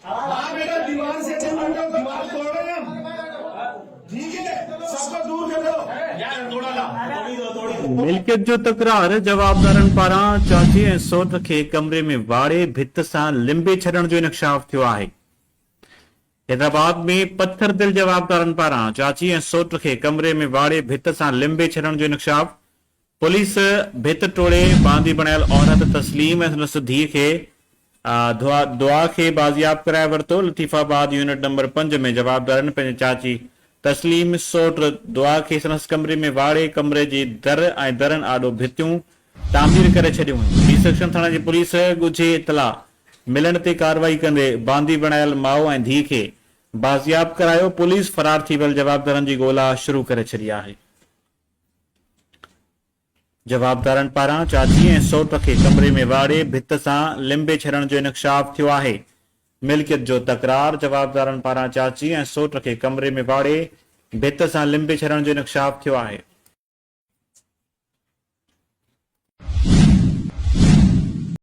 हाँ बेटा, दीवार से दूर हटो, दीवार तोड़ रहे हैं हम। ठीक है, सबको दूर कर दो यार, थोड़ा ला थोड़ी दो। मिल्कियत जो तकरार जवाबदारनि पारां चाची ऐं सौट खे कमरे में वाड़े भित सां लिंबे छॾण जो इंकशाफ थियो आहे। हैदराबाद में पत्थर दिल जवाबदारनि पारां चाची ऐं सौट खे कमरे में वाड़े भित सां लिंबे छॾण जो इंकशाफ। पुलिस भित टोड़े बांदी बणियल औरत तस्लीम ऐं संदसि धीउ खे दुआ खे बाज़ियाब कराए वरितो। लतीफ़ाबाद यूनिट नंबर 5 में जवाबदारनि पंहिंजी चाची तस्लीम सौट दुआ खे संदसि कमरे में वाड़े कमरे जी दर ऐं दरनि आॾो भितियूं तामीर करे छॾियूं हुयूं। बी सेक्शन थाणे जी पुलिस ॻुझे इतला मिलण ते कार्रवाई कंदे बांदी बणायल माउ ऐं धीउ खे बाज़ियाब करायो। पुलिस फरार थी वियल जवाबदारनि जी ॻोल्हा शुरू करे छॾी आहे। जवाबदारनि पारां चाची ऐं सौट खे कमरे में वाड़े भित सां लिंबे छॾण जो इंकशाफ थियो आहे। मिल्कियत जो तकरार जवाबदारनि पारां चाची ऐं सौट खे कमरे में वाड़े भित सां लिंबे छॾण जो इंकशाफ थियो आहे।